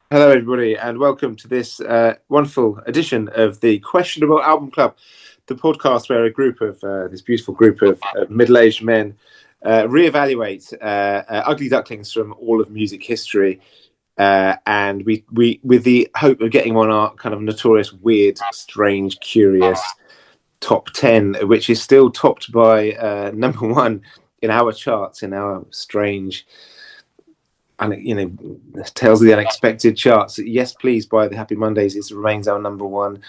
Hello, everybody, and welcome to this wonderful edition of the Questionable Album Club, the podcast where a group of this beautiful group of middle-aged men reevaluate ugly ducklings from all of music history, and we with the hope of getting on our kind of notorious, weird, strange, curious top 10, which is still topped by number one in our charts, in our strange. And Tales of the Unexpected charts. Yes, Please by the Happy Mondays remains our number one.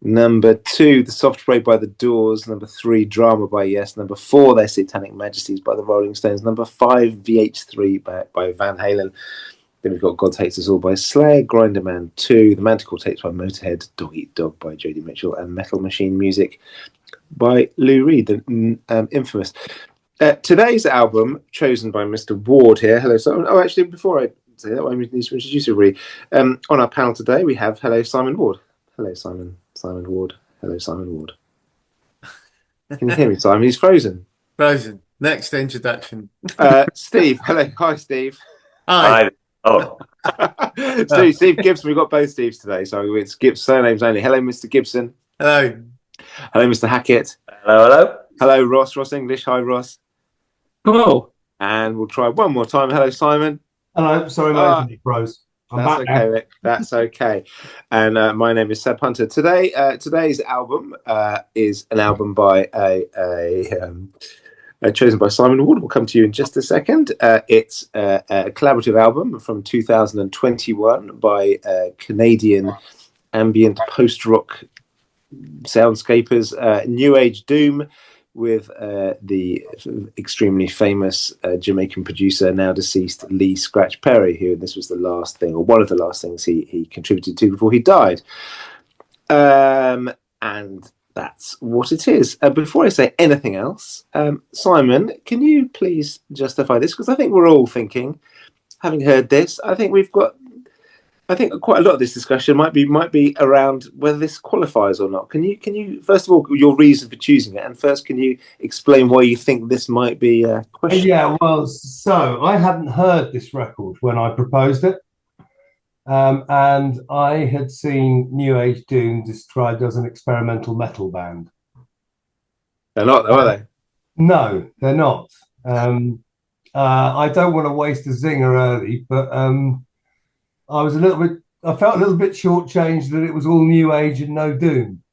Number two, The Soft Parade by the Doors. Number three, Drama by Yes. Number four, Their Satanic Majesties by the Rolling Stones. Number five, VH3 by Van Halen. Then we've got God Hates Us All by Slayer. Grinder Man 2, The Manticore Tapes by Motorhead. Dog Eat Dog by Jody Mitchell. And Metal Machine Music by Lou Reed, the infamous. Today's album, chosen by Mr. Ward here. Hello, Simon. Oh, actually, before I say that, I need to introduce everybody. On our panel today, we have Hello, Simon Ward. Hello, Simon. Simon Ward. Hello, Simon Ward. Can you hear me, Simon? He's frozen. Frozen. Next introduction. Steve. Hello. Hi, Steve. Hi. Oh. Steve Gibson. We've got both Steves today, so it's surnames only. Hello, Mr. Gibson. Hello. Hello, Mr. Hackett. Hello. Hello, Ross. Ross English. Hi, Ross. Hello. And we'll try one more time. Hello, Simon. Hello. Sorry, my internet froze. That's okay, Rick. That's okay. And my name is Seb Hunter. Today's album is an album by chosen by Simon Ward. We'll come to you in just a second. It's a collaborative album from 2021 by Canadian ambient post-rock soundscapers, New Age Doom, with the extremely famous Jamaican producer, now deceased, Lee Scratch Perry, who this was the last thing, or one of the last things he contributed to before he died. And that's what it is. Before I say anything else, Simon, can you please justify this? Because I think we're all thinking, having heard this, I think quite a lot of this discussion might be around whether this qualifies or not. Can you first of all, your reason for choosing it, and first can you explain why you think this might be a question? Yeah, well, so I hadn't heard this record when I proposed it, and I had seen New Age Doom described as an experimental metal band. They're not, are they? No, they're not. I don't want to waste a zinger early, but I felt a little bit shortchanged that it was all New Age and no Doom.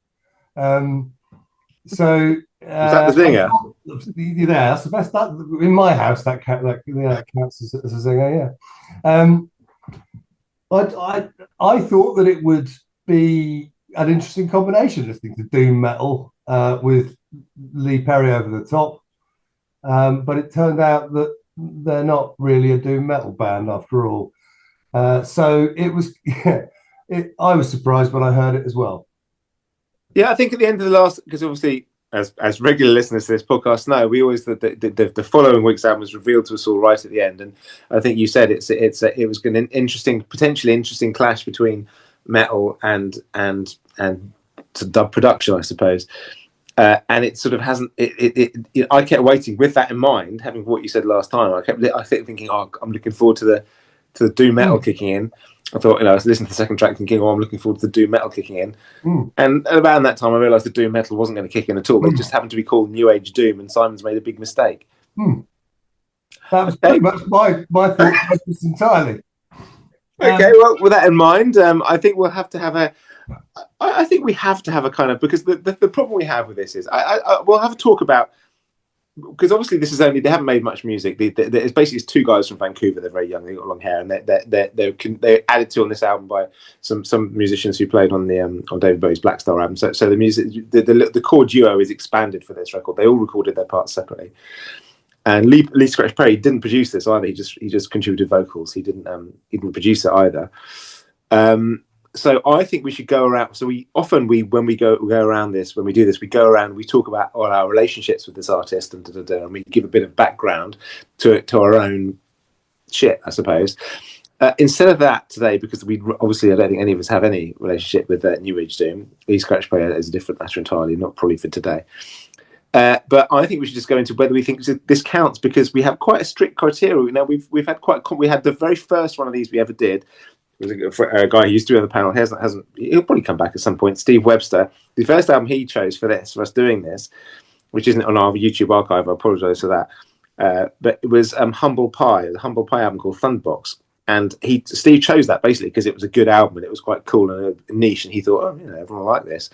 Is that the zinger? Yeah, that's the best. That in my house, that counts as a zinger. Yeah. I thought that it would be an interesting combination, listening to doom metal with Lee Perry over the top. But it turned out that they're not really a doom metal band after all. So it was. I was surprised when I heard it as well. Yeah, I think at the end of the last, because obviously, as regular listeners to this podcast know, we always the following week's album was revealed to us all right at the end, and I think you said it was an potentially interesting clash between metal and dub production, I suppose. And it sort of hasn't. I kept waiting with that in mind, having what you said last time. I kept thinking, oh, I'm looking forward to the doom metal kicking in. I thought, I was listening to the second track thinking, I'm looking forward to the doom metal kicking in. And around that time, I realised the doom metal wasn't going to kick in at all. They just happened to be called New Age Doom, and Simon's made a big mistake. That was pretty much my thought process entirely. Okay, well, with that in mind, I think we'll have to have a. I think we have to have a kind of, because the problem we have with this is we'll have a talk about, because obviously this is only, they haven't made much music. It's basically two guys from Vancouver. They're very young. They've got long hair, and they're added to on this album by some musicians who played on the on David Bowie's Black Star album. So the music, the core duo is expanded for this record. They all recorded their parts separately. And Lee Scratch Perry didn't produce this either. He just contributed vocals. He didn't produce it either. So I think we should go around. So when we go around this, when we do this, we go around, we talk about all our relationships with this artist, and and we give a bit of background to our own shit, I suppose. Instead of that today, because I don't think any of us have any relationship with New Age Doom. Lee Scratch Perry is a different matter entirely, not probably for today. But I think we should just go into whether we think this counts, because we have quite a strict criteria. Now we had the very first one of these we ever did a guy who used to be on the panel. He'll probably come back at some point. Steve Webster. The first album he chose for us doing this, which isn't on our YouTube archive. I apologise for that. But it was Humble Pie, the Humble Pie album called Thunderbox. And Steve chose that basically because it was a good album and it was quite cool and a niche. And he thought, oh, everyone will like this,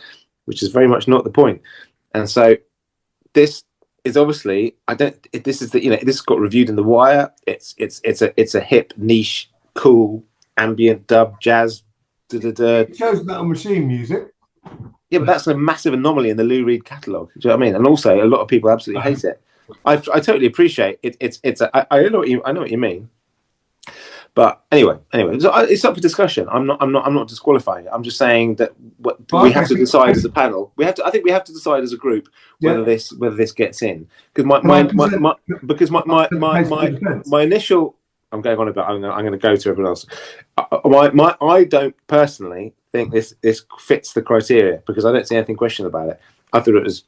which is very much not the point. And so this is obviously, this got reviewed in The Wire. It's a hip, niche, cool, ambient dub, jazz. It chose Metal Machine music. Yeah, but that's a massive anomaly in the Lou Reed catalogue. Do you know what I mean? And also, a lot of people absolutely hate it. I totally appreciate it. I know what you mean. But anyway, it's up for discussion. I'm not disqualifying it. I'm just saying that we have to decide as a panel. I think we have to decide as a group whether this gets in. Because my initial. I'm going on a bit. I'm going to go to everyone else. I don't personally think this fits the criteria because I don't see anything questionable about it. I thought it was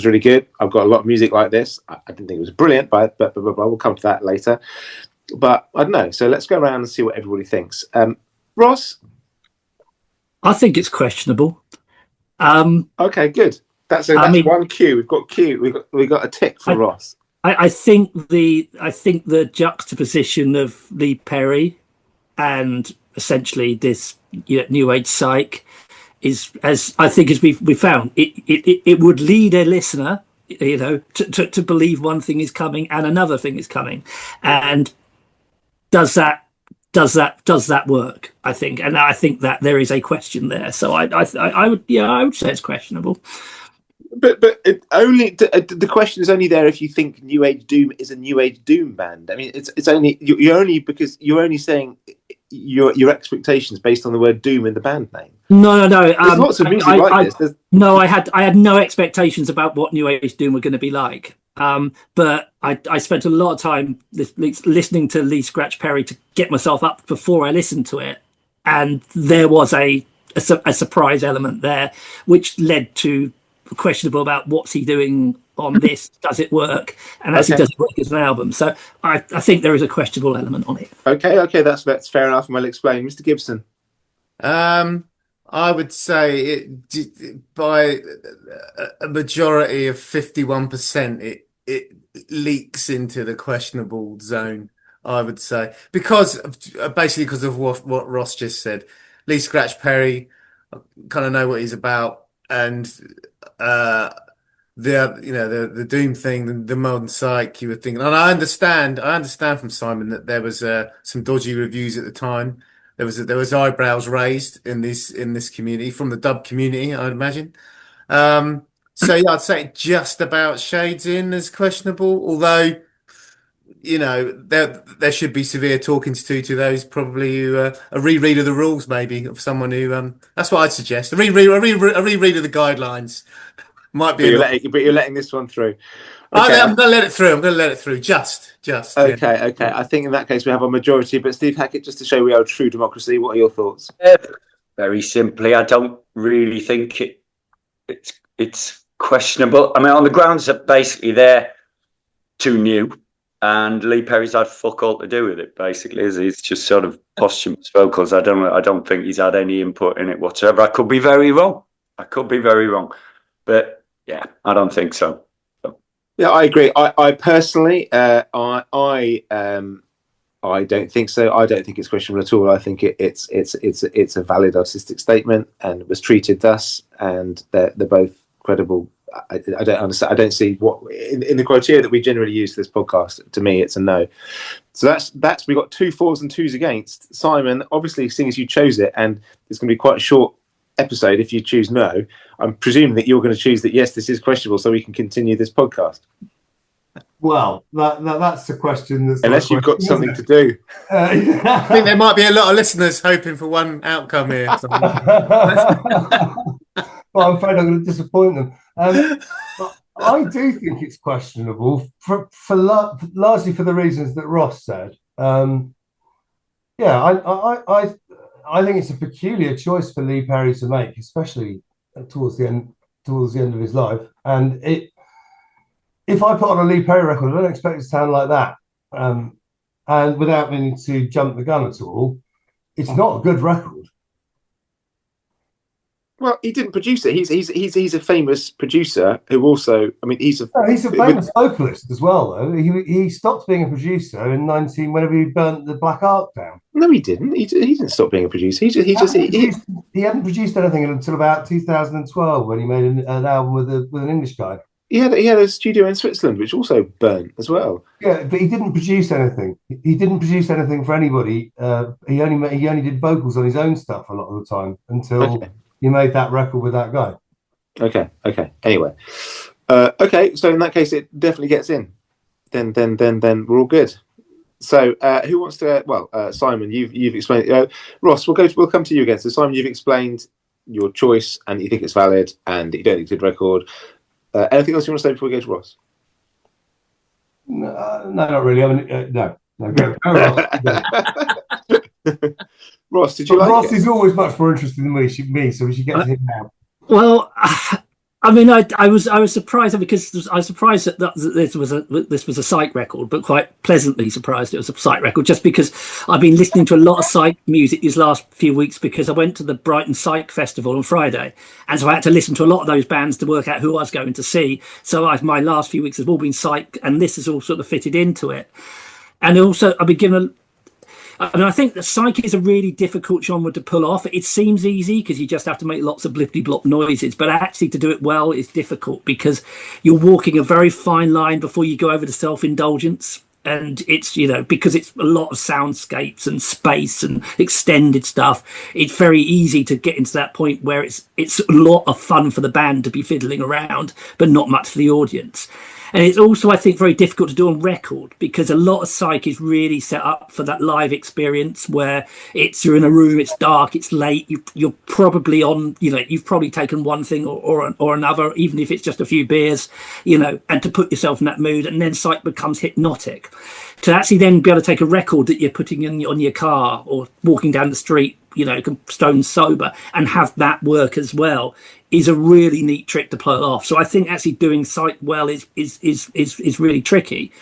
really good. I've got a lot of music like this. I didn't think it was brilliant, but we'll come to that later. But I don't know. So let's go around and see what everybody thinks. Ross? I think it's questionable. Okay, good. That's one cue. We've got cue. We got a tick for Ross. I think the juxtaposition of Lee Perry and essentially this new age psych is, as we found, it would lead a listener, to believe one thing is coming and another thing is coming, and does that work? I think, and I think that there is a question there. So I would say it's questionable. But the question is only there if you think New Age Doom is a New Age Doom band. I mean, it's only you're only saying your expectations based on the word Doom in the band name. No. There's lots of music like this. No, I had no expectations about what New Age Doom were going to be like. But I spent a lot of time listening to Lee Scratch Perry to get myself up before I listened to it, and there was a surprise element there, which led to questionable about what's he doing on this. Does it work? And actually, does it work as an album? So I think there is a questionable element on it. Okay, that's fair enough. And I'll explain, Mr. Gibson. I would say it by a majority of 51%. It leaks into the questionable zone. I would say because of what Ross just said. Lee Scratch Perry, I kind of know what he's about, and the Doom thing, the modern psych. You were thinking, and I understand from Simon that there was some dodgy reviews at the time. There was eyebrows raised in this community from the dub community, I'd imagine. So yeah, I'd say it just about shades in as questionable. Although, there should be severe talkings to those probably who a reread of the rules, maybe of someone who. That's what I'd suggest. A reread of the guidelines might be. But you're letting this one through. Okay. I'm going to let it through. Just. Okay. I think in that case we have a majority. But Steve Hackett, just to show we are a true democracy, what are your thoughts? Very simply, I don't really think it's questionable. I mean, on the grounds that basically they're too new, and Lee Perry's had fuck all to do with it. Basically, it's just sort of posthumous vocals. I don't think he's had any input in it whatsoever. I could be very wrong. But yeah, I don't think so. Yeah, I agree. I personally, I don't think so. I don't think it's questionable at all. I think it's a valid artistic statement and was treated thus, and they're both credible. I don't understand. I don't see what in the criteria that we generally use for this podcast. To me, it's a no. So that's we got 2 4s and 2s against. Simon, obviously, seeing as you chose it, and it's going to be quite a short episode if you choose no, I'm presuming that you're going to choose that yes, this is questionable, so we can continue this podcast. Well, that's the question. Unless you've got something to do. I think there might be a lot of listeners hoping for one outcome here. Well, I'm afraid I'm going to disappoint them. I do think it's questionable for largely for the reasons that Ross said. I think it's a peculiar choice for Lee Perry to make, especially towards the end of his life. And if I put on a Lee Perry record, I don't expect it to sound like that. And without meaning to jump the gun at all, it's not a good record. Well, he didn't produce it. He's a famous producer who also, I mean, he's a famous vocalist as well, though. He stopped being a producer in whenever he burnt the Black Ark down. No, he didn't. He didn't stop being a producer. He hadn't produced anything until about 2012 when he made an album with an English guy. He had a studio in Switzerland, which also burnt as well. Yeah, but he didn't produce anything. He didn't produce anything for anybody. He only did vocals on his own stuff a lot of the time until he made that record with that guy. Okay. Anyway, okay. So in that case, it definitely gets in. Then we're all good. So who wants to? Well, Simon, you've explained. Ross, we'll come to you again. So Simon, you've explained your choice, and you think it's valid, and you don't think it's a good record. Anything else you want to say before we go to Ross? No, not really. I mean, no. Go Ross. Ross, did you like Ross it? is always much more interested than me, so we should get to him now. Well, I mean, I was surprised because I was surprised that this was a psych record, but quite pleasantly surprised it was a psych record, just because I've been listening to a lot of psych music these last few weeks because I went to the Brighton Psych Festival on Friday, and so I had to listen to a lot of those bands to work out who I was going to see. So my last few weeks have all been psych, and this has all sort of fitted into it. And also, I've been given I think that psych is a really difficult genre to pull off. It seems easy because you just have to make lots of blippity-blop noises, but actually to do it well is difficult because you're walking a very fine line before you go over to self-indulgence. And it's, because it's a lot of soundscapes and space and extended stuff, it's very easy to get into that point where it's a lot of fun for the band to be fiddling around, but not much for the audience. And it's also, I think, very difficult to do on record because a lot of psych is really set up for that live experience where you're in a room, it's dark, it's late, you're probably on, you've probably taken one thing or another, even if it's just a few beers, and to put yourself in that mood. And then psych becomes hypnotic. To actually then be able to take a record that you're putting on your car or walking down the street, stone sober, and have that work as well is a really neat trick to pull off. So I think actually doing psych well is really tricky,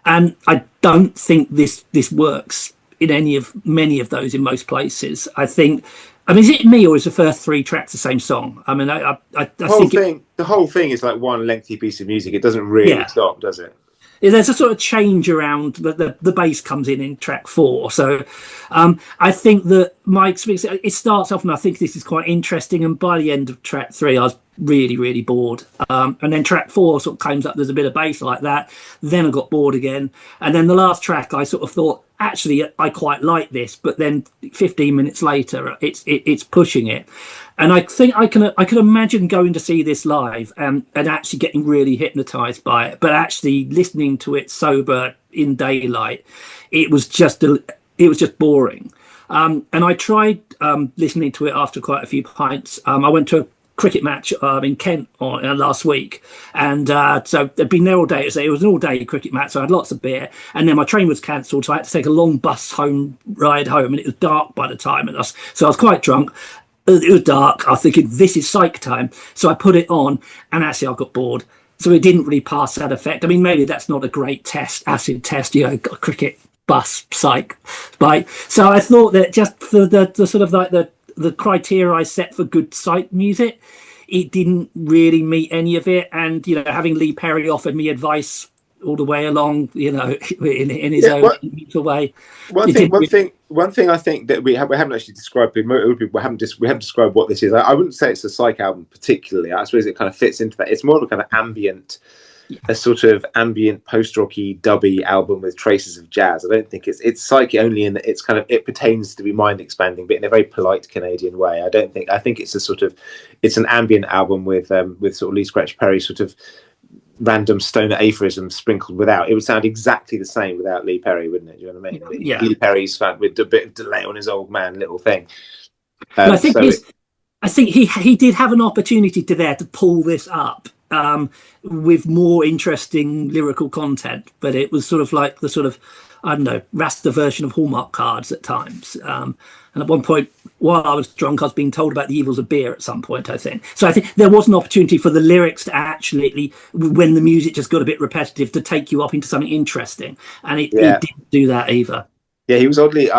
and I don't think this works in many of those in most places. I mean, is it me or is the first three tracks the same song? I mean, I think the whole thing is like one lengthy piece of music. It doesn't really stop, does it? There's a sort of change around the bass comes in track 4. So I think that my experience, it starts off and I think this is quite interesting, and by the end of track 3 I was really, really bored. And then track 4 sort of comes up, there's a bit of bass like that, then I got bored again, and then the last track I sort of thought, actually I quite like this, but then 15 minutes later it's pushing it. And I think I can imagine going to see this live and actually getting really hypnotized by it, but actually listening to it sober in daylight, it was just boring. And I tried listening to it after quite a few pints. I went to a cricket match in Kent last week, and so I'd been there all day. So it was an all-day cricket match, so I had lots of beer, and then my train was cancelled, so I had to take a long bus ride home, and it was dark by the time, so I was quite drunk. It was dark. I was thinking, this is psych time. So I put it on, and actually I got bored. So it didn't really pass that effect. I mean, maybe that's not a great acid test, cricket, bus, psych, right? So I thought that just for the sort of like the criteria I set for good psych music, it didn't really meet any of it. And, having Lee Perry offered me advice all the way along, in his own neutral way. One thing I think that we haven't actually described, we haven't described what this is. I wouldn't say it's a psych album particularly. I suppose it kind of fits into that. It's more of a kind of a sort of ambient post-rocky dubby album with traces of jazz. I don't think it's psych only in that it pertains to be mind expanding, but in a very polite Canadian way. I think it's an ambient album with sort of Lee Scratch Perry sort of random stoner aphorisms sprinkled without. It would sound exactly the same without Lee Perry, wouldn't it? Do you know what I mean? Yeah. Lee Perry's found with a bit of delay on his old man little thing. I think he did have an opportunity to pull this up with more interesting lyrical content, but it was sort of like the sort of, I don't know, Rasta version of Hallmark cards at times. And at one point, while I was drunk, I was being told about the evils of beer at some point, I think. So I think there was an opportunity for the lyrics to actually, when the music just got a bit repetitive, to take you up into something interesting. And it didn't do that either. Yeah, he was oddly.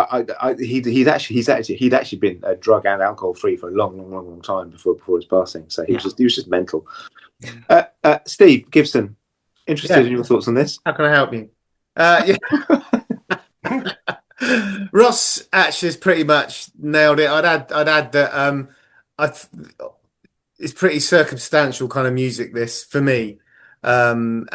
He'd actually been drug and alcohol free for a long time before his passing. So he was just mental. Steve Gibson, interested in your thoughts on this? How can I help you? Yeah. Ross actually has pretty much nailed it. I'd add that it's pretty circumstantial kind of music, this, for me. And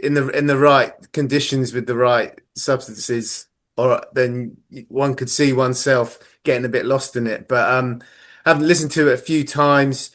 in the right conditions with the right substances, or then one could see oneself getting a bit lost in it. But I've listened to it a few times.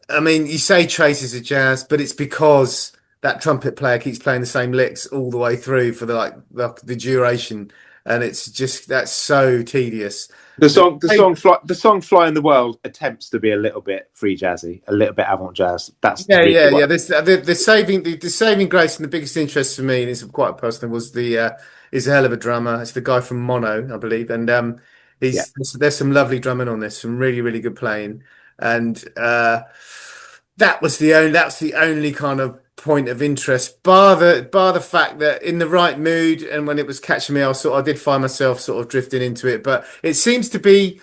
I mean, you say traces of jazz, but it's because that trumpet player keeps playing the same licks all the way through for the duration, and it's just, that's so tedious. The song "Fly in the World" attempts to be a little bit free jazzy, a little bit avant jazz. That's yeah. The saving grace and the biggest interest for me, and it's quite personal, was he's a hell of a drummer. It's the guy from Mono, I believe, and there's some lovely drumming on this, some really good playing, and that's the only kind of point of interest, bar the fact that in the right mood and when it was catching me, I did find myself sort of drifting into it. But it seems to be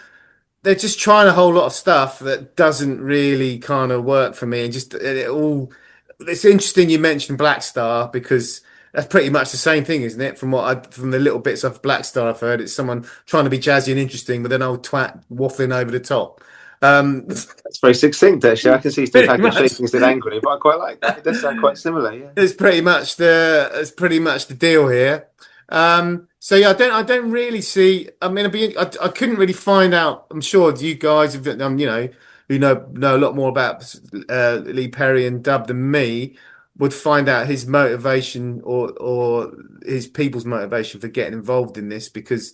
they're just trying a whole lot of stuff that doesn't really kind of work for me, and it's interesting you mentioned Black Star, because that's pretty much the same thing, isn't it? From the little bits of Black Star I've heard, it's someone trying to be jazzy and interesting with an old twat waffling over the top. That's very succinct, actually. I can see Steve Hackett shaking his head angrily, but I quite like that. It does sound quite similar. Yeah, it's pretty much the deal here. So yeah, I don't really see. I mean, I couldn't really find out. I'm sure you guys, who know a lot more about Lee Perry and Dub than me, would find out his motivation or his people's motivation for getting involved in this, because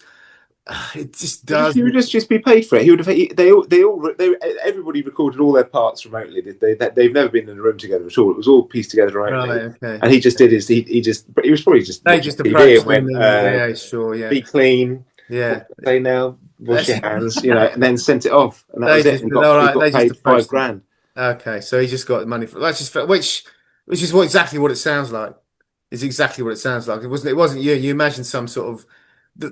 it just does. He would just be paid for it. He would have. Everybody recorded all their parts remotely. They've never been in a room together at all. It was all pieced together remotely. Right, okay. And he just did his. He was probably just. They just approached him. Yeah. Be clean. Yeah. Say now. Wash your hands. And then sent it off. And that was it. And got paid $5,000. Okay, so he just got money for that's just which is exactly what it sounds like. It's exactly what it sounds like. It wasn't you. You imagine some sort of.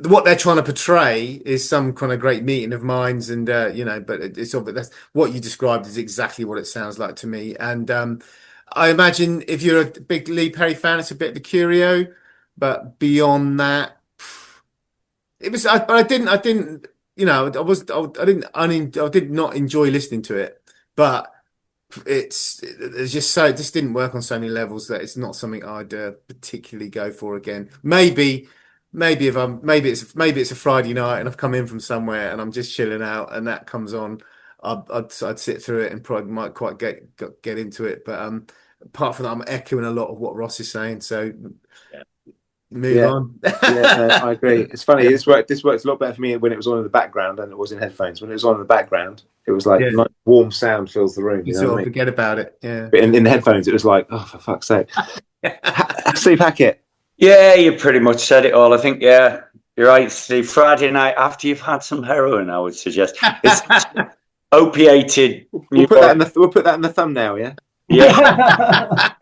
What they're trying to portray is some kind of great meeting of minds, and but it's obvious that's what you described is exactly what it sounds like to me. And I imagine if you're a big Lee Perry fan, it's a bit of a curio, but beyond that, it was. I did not enjoy listening to it, but it's just so it just didn't work on so many levels that it's not something I'd particularly go for again. Maybe it's a Friday night and I've come in from somewhere and I'm just chilling out and that comes on, I'd sit through it and probably might quite get into it. But apart from that, I'm echoing a lot of what Ross is saying. So move on. I agree. It's funny. This worked a lot better for me when it was on in the background than it was in headphones. When it was on in the background, it was like nice warm sound fills the room. You sort of forget about it. Yeah. But in the headphones, it was like, oh, for fuck's sake. Steve Hackett. Yeah, you pretty much said it all. I think, you're right, Steve. Friday night after you've had some heroin, I would suggest. It's opiated. We'll put that in the thumbnail, yeah? Yeah.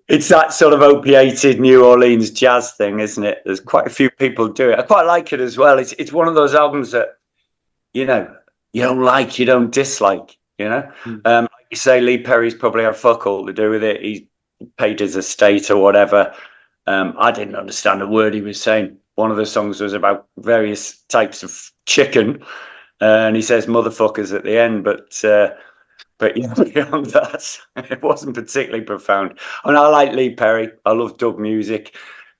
It's that sort of opiated New Orleans jazz thing, isn't it? There's quite a few people do it. I quite like it as well. It's one of those albums that, you don't like, you don't dislike, Like you say, Lee Perry's probably had fuck all to do with it. He paid his estate or whatever. I didn't understand a word he was saying. One of the songs was about various types of chicken, and he says "motherfuckers" at the end. But beyond that, it wasn't particularly profound. And I like Lee Perry. I love dub music.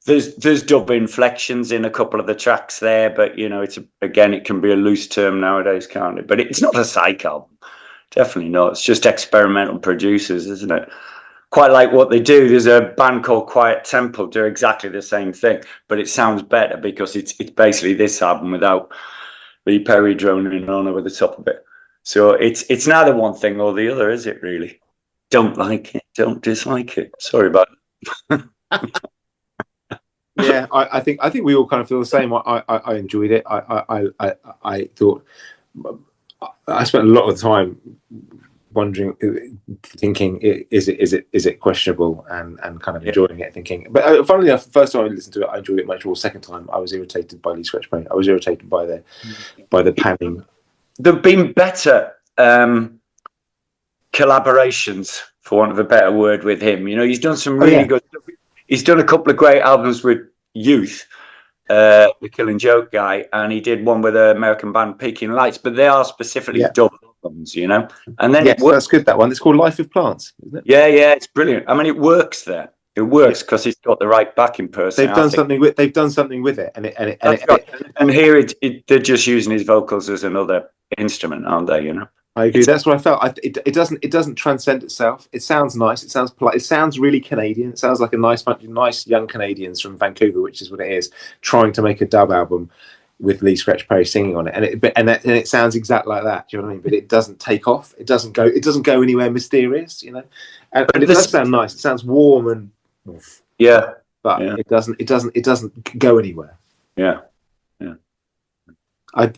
There's dub inflections in a couple of the tracks there, but it can be a loose term nowadays, can't it? But it's not a psych album. Definitely not. It's just experimental producers, isn't it? Quite like what they do. There's a band called Quiet Temple do exactly the same thing, but it sounds better because it's basically this album without Lee Perry droning on over the top of it. So it's neither one thing or the other, is it really? Don't like it, don't dislike it. Sorry about that. Yeah, I think we all kind of feel the same. I enjoyed it. I thought I spent a lot of time wondering, thinking, is it questionable, and kind of enjoying it, thinking. But funnily enough, the first time I listened to it, I enjoyed it much more. Second time, I was irritated by Lee Scratch Perry. I was irritated by the panning. There've been better collaborations, for want of a better word, with him. You know, he's done some really good stuff. He's done a couple of great albums with Youth, the Killing Joke guy, and he did one with an American band, Peking Lights, but they are specifically dub albums, you know. And then that's good, that one. It's called Life of Plants, isn't it? Yeah, it's brilliant. I mean, it works there. It works because he's got the right backing person. They've done something with it, and here they're just using his vocals as another instrument, aren't they? You know. I agree. That's what I felt. It doesn't transcend itself. It sounds nice. It sounds polite. It sounds really Canadian. It sounds like a nice young Canadians from Vancouver, which is what it is, trying to make a dub album with Lee Scratch Perry singing on it, and it sounds exactly like that. Do you know what I mean? But it doesn't take off. It doesn't go anywhere mysterious. You know, but it does sound nice. It sounds warm and but it doesn't go anywhere.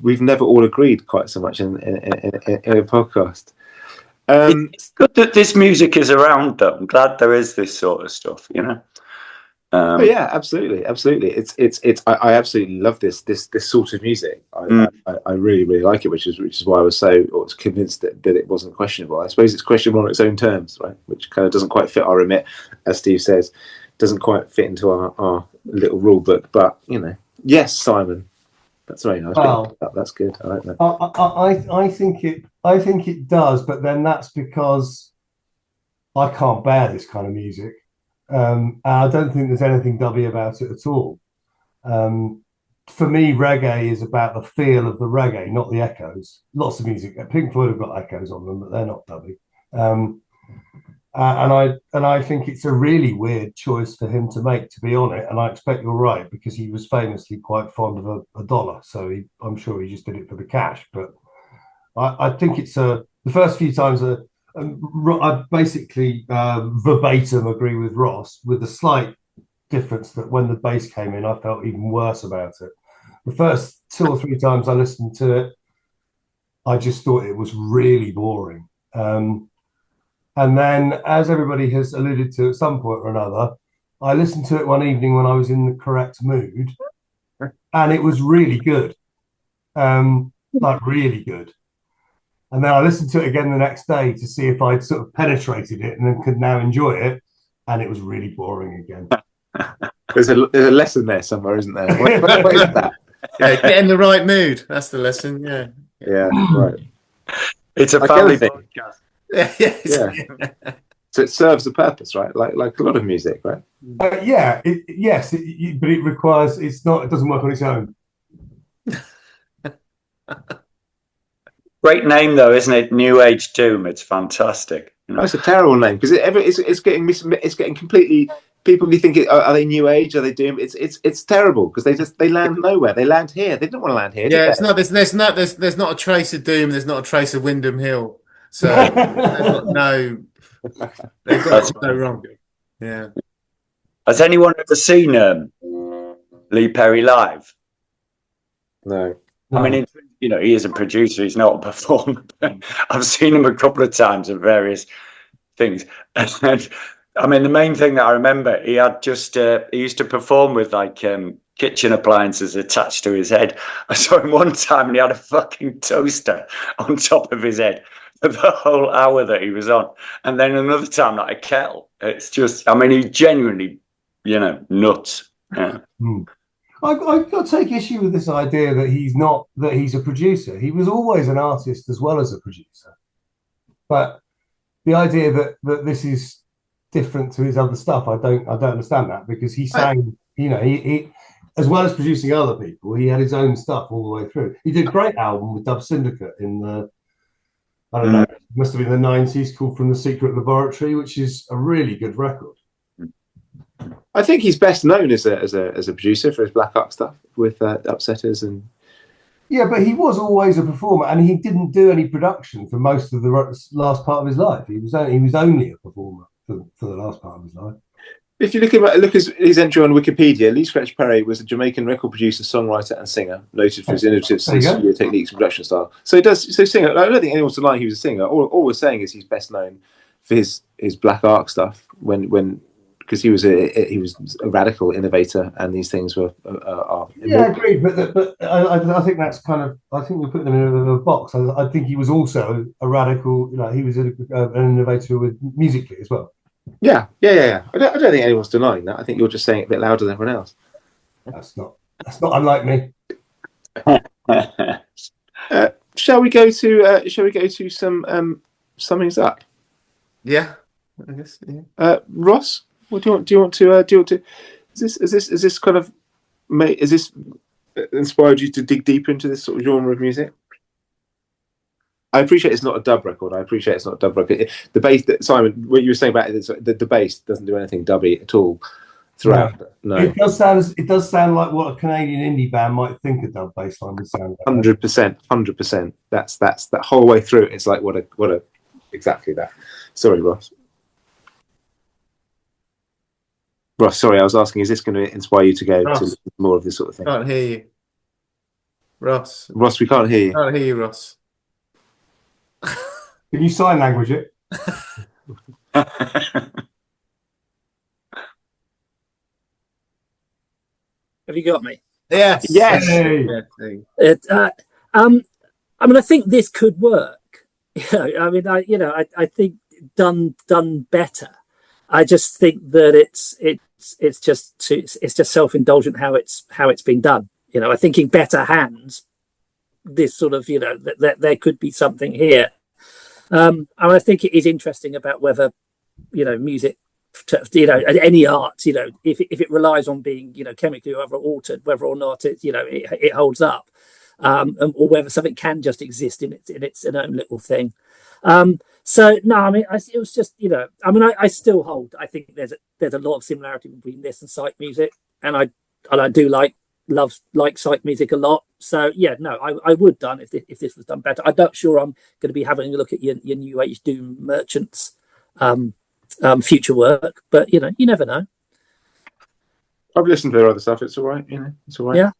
We've never all agreed quite so much in a podcast. It's good that this music is around, though. I'm glad there is this sort of stuff, you know. Yeah, absolutely. I absolutely love this sort of music. I really like it, which is why I was so convinced that it wasn't questionable. I suppose it's questionable on its own terms, right? Which kind of doesn't quite fit our remit, as Steve says, doesn't quite fit into our little rule book. But you know, yes, Simon. That's very nice. Well, that's good. I like that. I think it does, but then that's because I can't bear this kind of music. I don't think there's anything dubby about it at all. For me, reggae is about the feel of the reggae, not the echoes. Lots of music. Pink Floyd have got echoes on them, but they're not dubby. And I think it's a really weird choice for him to make, to be on it. And I expect you're right, because he was famously quite fond of a dollar. So I'm sure he just did it for the cash. But I think it's the first few times I basically verbatim agree with Ross, with the slight difference that when the bass came in, I felt even worse about it. The first 2 or 3 times I listened to it, I just thought it was really boring. And then, as everybody has alluded to at some point or another, I listened to it one evening when I was in the correct mood, and it was really good, like really good. And then I listened to it again the next day to see if I'd sort of penetrated it and then could now enjoy it, and it was really boring again. There's a lesson there somewhere, isn't there? What is that? Yeah, get in the right mood. That's the lesson. Yeah, right. It's a family podcast. Yeah. So it serves a purpose, right? Like a lot of music, right? Yes, but it requires. It doesn't work on its own. Great name, though, isn't it? New Age Doom. It's fantastic. You know? That's a terrible name, because it's getting completely. People think, are they New Age? Are they Doom? It's terrible, because they land nowhere. They land here. They didn't want to land here. Yeah, it's not. There's not a trace of Doom. There's not a trace of Windham Hill. So they've got no wrong. Yeah. Has anyone ever seen Lee Perry live? No. I mean, you know, he is a producer. He's not a performer. I've seen him a couple of times at various things. And I mean, the main thing that I remember, he used to perform with like kitchen appliances attached to his head. I saw him one time and he had a fucking toaster on top of his head for the whole hour that he was on. And then another time, like a kettle. It's just, I mean, he genuinely, you know, nuts. Yeah. I've got to take issue with this idea that he's a producer. He was always an artist as well as a producer. But the idea that this is different to his other stuff, I don't understand that, because he sang, you know, he as well as producing other people, he had his own stuff all the way through. He did a great album with Dub Syndicate in the, I don't know, it must have been the 90s, called From the Secret Laboratory, which is a really good record. I think he's best known as a producer for his Black Ark stuff with Upsetters and. Yeah, but he was always a performer, and he didn't do any production for most of the last part of his life. He was only a performer for the last part of his life. If you look at his entry on Wikipedia, Lee Scratch Perry was a Jamaican record producer, songwriter, and singer, noted for his innovative studio techniques and production style. So he does. So singer. I don't think anyone's denying he was a singer. All we're saying is he's best known for his Black Ark stuff. Because he was a radical innovator, and these things were. Yeah, I agree. But I think that's kind of. I think we put them in a box. I think he was also a radical. You know, he was an innovator with musically as well. Yeah. I don't think anyone's denying that. I think you're just saying it a bit louder than everyone else. That's not unlike me. Shall we go to some summings up? Yeah, I guess. Yeah. Ross, what do you want to? Is this kind of is this inspired you to dig deeper into this sort of genre of music? I appreciate it's not a dub record. The bass, Simon, what you were saying about it, the bass doesn't do anything dubby at all throughout. No. It does sound like what a Canadian indie band might think a dub bass line would sound like. 100%. That's that whole way through. It's like what a exactly that. Sorry, Ross. Ross, sorry, I was asking, is this going to inspire you to go to more of this sort of thing? Can't hear you, Ross. Ross, we can't hear you. Can't hear you, Ross. Can you sign language it? Have you got me? Yes. Hey. I mean, I think this could work. I think done better. I just think that it's just self-indulgent how it's been done. You know, I think in better hands, this sort of, that there could be something here. And I think it is interesting about whether, music, any art, if it relies on being, chemically or other altered, whether or not it holds up, or whether something can just exist in its own little thing. So no, I mean, it was just, I still hold. I think there's a lot of similarity between this and psych music, and I do like psych music a lot. So yeah, no, I would done if this was done better. I'm not sure I'm going to be having a look at your New Age Doom Merchants future work, but you never know. I've listened to their other stuff. It's all right. It's all right. Yeah.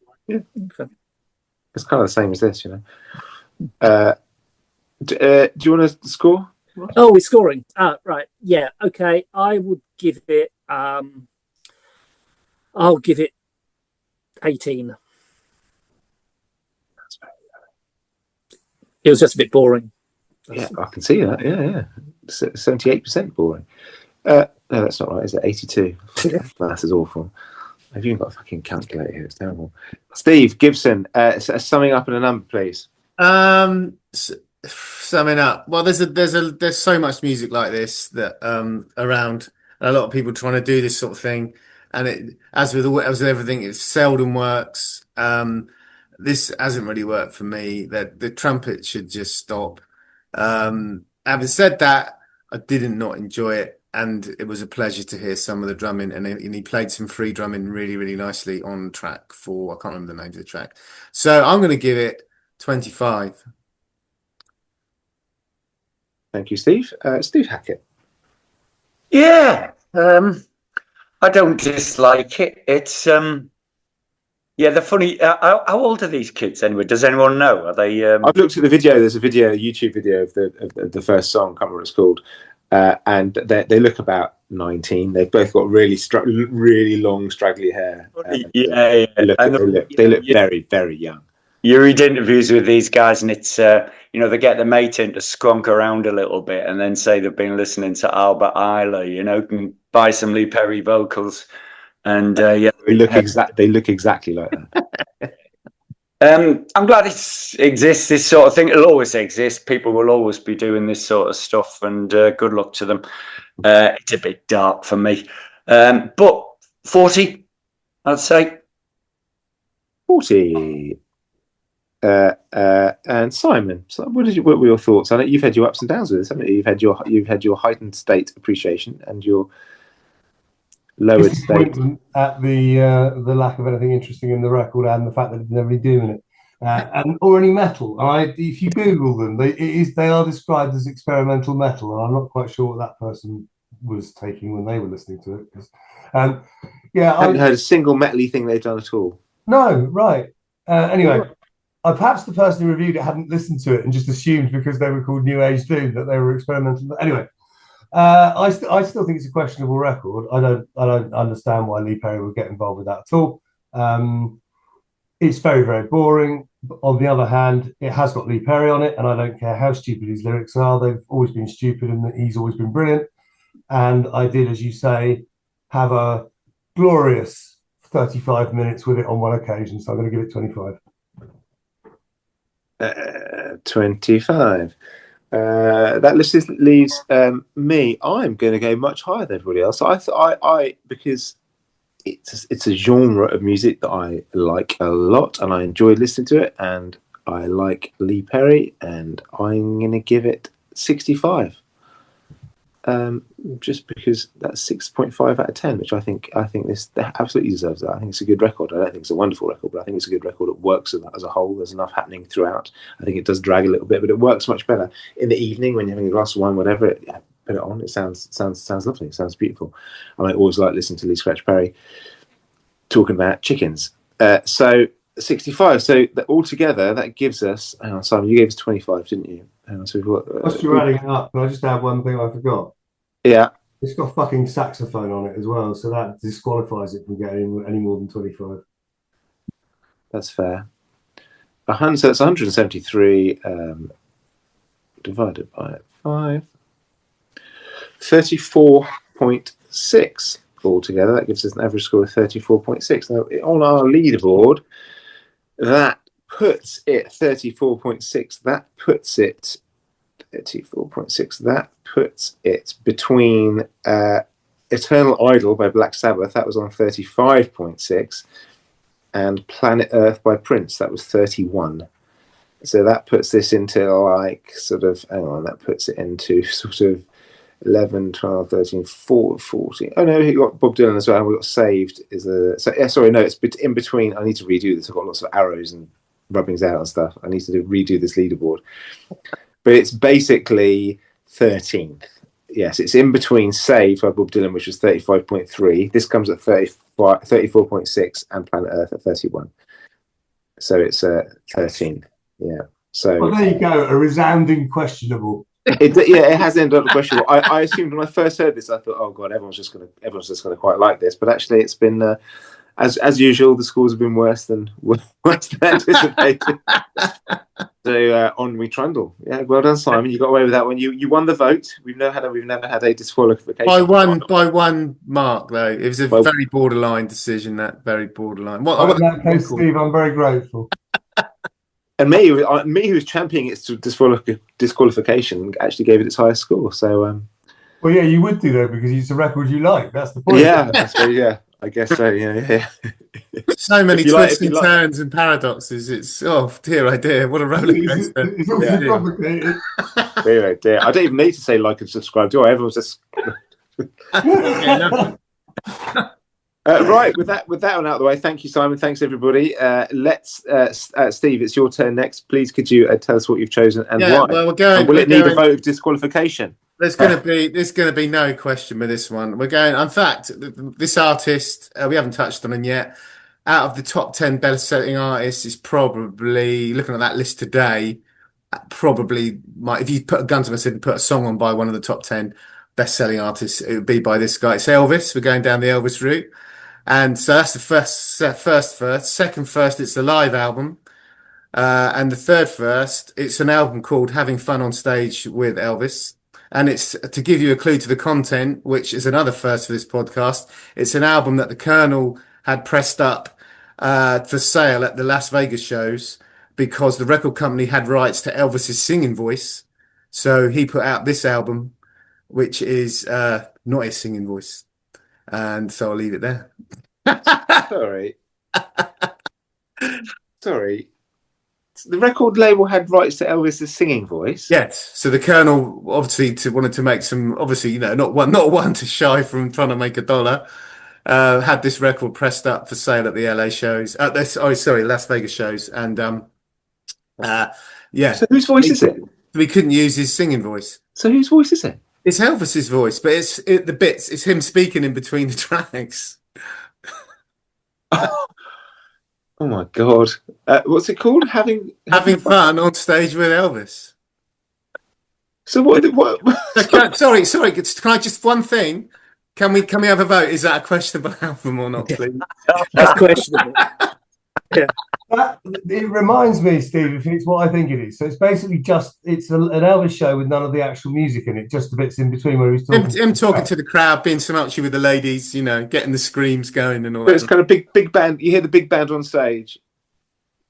Okay. It's kind of the same as this, do you want to score? Oh, we're scoring. Right. Yeah. Okay. I would give it. I'll give it 18. It was just a bit boring. Yeah, I can see that. Yeah. 78% boring. No, that's not right. Is it 82? That is awful. I've even got a fucking calculator here. It's terrible. Steve Gibson, summing up in a number, please. Summing up. Well, there's so much music like this that around. A lot of people trying to do this sort of thing, and it, as with everything, it seldom works. This hasn't really worked for me. That the trumpet should just stop. Having said that, I did not enjoy it, and it was a pleasure to hear some of the drumming, and he played some free drumming really, really nicely on track 4. I can't remember the name of the track, so I'm going to give it 25. Thank you, Steve. Steve Hackett. Yeah, I don't dislike it. It's they're funny. How old are these kids anyway? Does anyone know? Are they? I've looked at the video. There's a YouTube video of the first song. I can't remember what it's called. And they look about 19. They've both got really long, straggly hair. They look very, very young. You read interviews with these guys, and it's they get the mate in to skronk around a little bit, and then say they've been listening to Albert Ayler, can buy some Lee Perry vocals, and they look exactly like that. I'm glad it exists. This sort of thing, it'll always exist. People will always be doing this sort of stuff, and good luck to them. It's a bit dark for me, but 40, I'd say 40. And Simon, so what were your thoughts on it? You've had your ups and downs with this, haven't you? You've had your heightened state appreciation and your lowered state at the lack of anything interesting in the record and the fact that they're really doing it, or any metal. If you Google them, they are described as experimental metal, and I'm not quite sure what that person was taking when they were listening to it. Yeah, I haven't heard a single metally thing they've done at all. No, right. Anyway, perhaps the person who reviewed it hadn't listened to it and just assumed because they were called New Age Doom that they were experimental. Anyway, I still think it's a questionable record. I don't understand why Lee Perry would get involved with that at all. It's very, very boring. On the other hand, it has got Lee Perry on it, and I don't care how stupid his lyrics are. They've always been stupid, and he's always been brilliant. And I did, as you say, have a glorious 35 minutes with it on one occasion, so I'm going to give it 25. 25. That list leaves me. I'm going to go much higher than everybody else. I because it's a genre of music that I like a lot, and I enjoy listening to it, and I like Lee Perry, and I'm going to give it 65. Just because that's 6.5 out of 10, which I think this absolutely deserves that. I think it's a good record. I don't think it's a wonderful record, but I think it's a good record. It works as a whole. There's enough happening throughout. I think it does drag a little bit, but it works much better in the evening when you're having a glass of wine, whatever. Put it on. It sounds lovely. It sounds beautiful. I always like listening to Lee Scratch Perry talking about chickens. So 65. So altogether, that gives us. Hang on, Simon, you gave us 25, didn't you? Hang on, so we've got. Whilst you're adding it up, can I just add one thing I forgot? Yeah. It's got fucking saxophone on it as well, so that disqualifies it from getting any more than 25. That's fair. So it's 173 divided by 5. 34.6 altogether. That gives us an average score of 34.6. Now, on our leaderboard, that puts it 34.6. That puts it 34.6. That puts it between Eternal Idol by Black Sabbath. That was on 35.6. And Planet Earth by Prince. That was 31. So that puts this into like sort of, hang on, that puts it into sort of 11, 12, 13, 14. Oh no, you got Bob Dylan as well. We got Saved is a. So yeah, sorry, no, it's in between. I need to redo this. I've got lots of arrows and rubbings out and stuff. I need to redo this leaderboard. But it's basically 13th. Yes, it's in between Saved by Bob Dylan, which was 35.3. This comes at 34.6, and Planet Earth at 31. So it's 13. Yeah. So well, there you go. A resounding questionable. It has ended up questionable. I assumed when I first heard this, I thought, oh god, everyone's just gonna quite like this. But actually, it's been as usual. The scores have been worse than anticipated. So on we trundle. Yeah, well done, Simon. You got away with that one. You won the vote. We've never had a disqualification by one mark though. It was a very borderline decision. That very borderline. In that case, Steve, I'm very grateful. And me, who's championing its disqualification, actually gave it its highest score. So, well, yeah, you would do though because it's a record you like. That's the point. Yeah, I guess so. Yeah. So many twists and turns and paradoxes. It's dear, what a roller coaster. It's all too complicated. Dear. I don't even need to say like and subscribe, do I? Everyone's just. Right, with that one out of the way, thank you, Simon. Thanks, everybody. Steve, it's your turn next. Please, could you tell us what you've chosen and why? Well, we're going. And will it need a vote of disqualification? There's going to be no question with this one. We're going. In fact, this artist we haven't touched on him yet. Out of the top 10 best-selling artists, is probably looking at that list today. Probably if you put a gun to my head and put a song on by one of the top 10 best-selling artists, it would be by this guy. It's Elvis. We're going down the Elvis route. And so that's the first. Second first, it's the live album. And the third first, it's an album called Having Fun on Stage with Elvis. And it's, to give you a clue to the content, which is another first for this podcast, it's an album that the Colonel had pressed up for sale at the Las Vegas shows because the record company had rights to Elvis's singing voice. So he put out this album, which is not his singing voice. And so I'll leave it there. Sorry. The record label had rights to Elvis's singing voice. Yes. So the Colonel obviously wanted to make some. Obviously, not one to shy from trying to make a dollar. Had this record pressed up for sale at the LA shows. Las Vegas shows, and yeah. So whose voice is it? We couldn't use his singing voice. So whose voice is it? It's Elvis's voice, but the bits. It's him speaking in between the tracks. Oh my God. What's it called? Having fun on stage with Elvis. So what? Sorry. Can I just one thing? Can we have a vote? Is that a questionable album or not, please? That's questionable. Yeah. It reminds me, Steve, if it's what I think it is. So it's basically it's an Elvis show with none of the actual music in it, just the bits in between where he's talking. Him talking to the crowd, being tumultuous with the ladies, getting the screams going and all But that. it's kind of big band. You hear the big band on stage.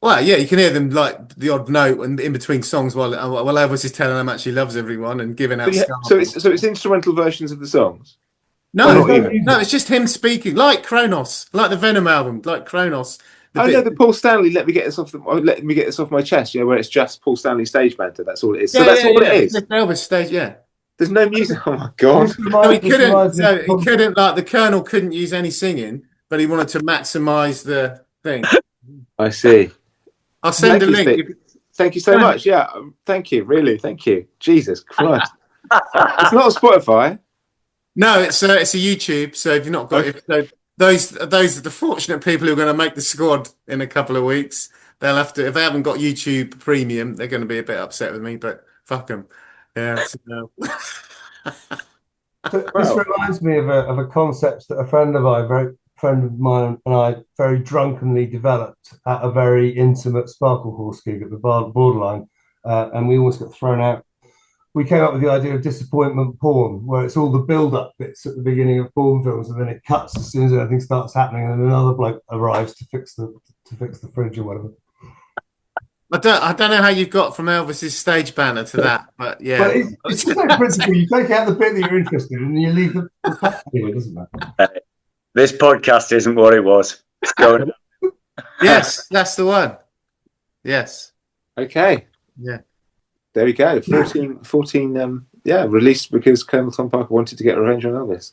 Well, yeah, you can hear them like the odd note and in between songs while Elvis is telling them actually loves everyone and giving out. So it's instrumental versions of the songs. No, it's just him speaking, like Kronos, like the Venom album, like Kronos. I know that Paul Stanley let me get this off my chest. Where it's just Paul Stanley stage banter. That's all it is. So that's all it is. Elvis stage, yeah. There's no music. Oh my God! No, he couldn't. Like the Colonel couldn't use any singing, but he wanted to maximise the thing. I see. I'll send a link. Thank you so much. Yeah, thank you. Really, thank you. Jesus Christ! It's not on Spotify. No, it's a YouTube. So if you've not got it, so those are the fortunate people who are going to make the squad in a couple of weeks. They'll have to, if they haven't got YouTube Premium, they're going to be a bit upset with me. But fuck them. Yeah. So, This reminds me of a concept that a friend of mine and I very drunkenly developed at a very intimate Sparkle Horse gig at the Borderline, and we always got thrown out. We came up with the idea of disappointment porn, where it's all the build-up bits at the beginning of porn films, and then it cuts as soon as anything starts happening, and then another bloke arrives to fix the fridge or whatever. I don't know how you got from Elvis's stage banner to that, but yeah. But it's the same principle. You take out the bit that you're interested in, and you leave the fact anyway, doesn't it? This podcast isn't what it was. It's going. Yes, that's the one. Yes. Okay. Yeah. There we go. 14 released because Colonel Tom Parker wanted to get revenge on Elvis.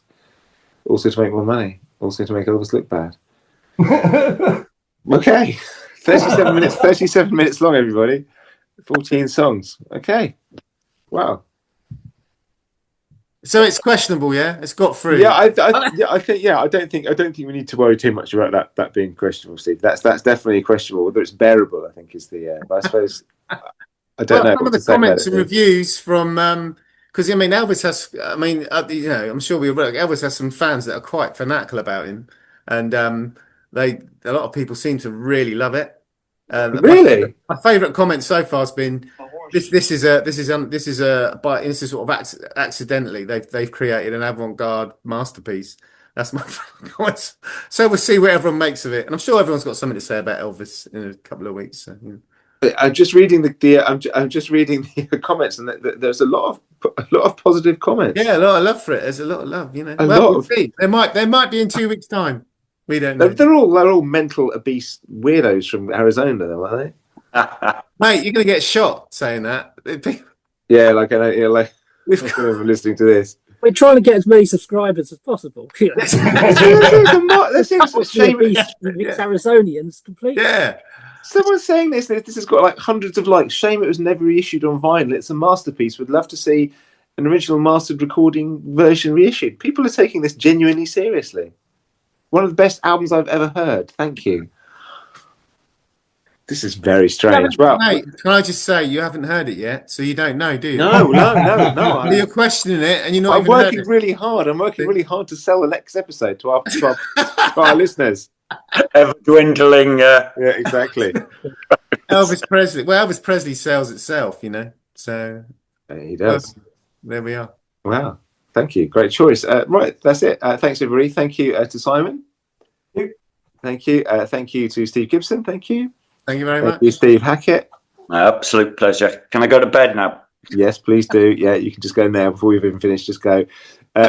Also to make more money. Also to make Elvis look bad. Okay. 37 minutes long, everybody. 14 songs. Okay. Wow. So it's questionable, yeah? It's got through. Yeah, I don't think we need to worry too much about that being questionable, Steve. That's definitely questionable. Whether it's bearable, I think is the but I suppose I don't know. Some of the comments and reviews from because Elvis has. I'm sure Elvis has some fans that are quite fanatical about him, and a lot of people seem to really love it. Really, my favourite comment so far has been this is sort of accidentally they've created an avant-garde masterpiece. That's my comments. So we'll see what everyone makes of it, and I'm sure everyone's got something to say about Elvis in a couple of weeks. So, yeah. I'm just reading I'm just reading the comments, and there's a lot of positive comments. Yeah, a lot of love for it. There's a lot of love, We'll see. They might be in 2 weeks' time. We don't know. They're all mental obese weirdos from Arizona, though, aren't they? Mate, you're gonna get shot saying that. Yeah, like I know, like listening to this. We're trying to get as many subscribers as possible. It's Arizonians completely. Yeah. Someone's saying this has got like hundreds of likes. Shame it was never reissued on vinyl. It's a masterpiece. Would love to see an original mastered recording version reissued. People are taking this genuinely seriously. One of the best albums I've ever heard. Thank you. This is very strange. Well, mate, can I just say you haven't heard it yet, so you don't know, do you? No. You're questioning it, and you're not. I'm working really hard. I'm working really hard to sell the next episode to our listeners. Ever dwindling. Yeah, exactly. Elvis Presley. Well, Elvis Presley sells itself, So he does. There we are. Wow. Thank you. Great choice. Right, that's it. Thanks, everybody. Thank you to Simon. Thank you. Thank you to Steve Gibson. Thank you. Thank you very much. Thank you, Steve Hackett. My absolute pleasure. Can I go to bed now? Yes, please do. Yeah, you can just go now before we've even finished. Just go.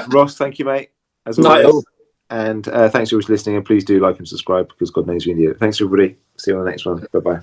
Ross, thank you, mate. As always. And thanks for listening. And please do like and subscribe because God knows we need it. Thanks, everybody. See you on the next one. Bye-bye.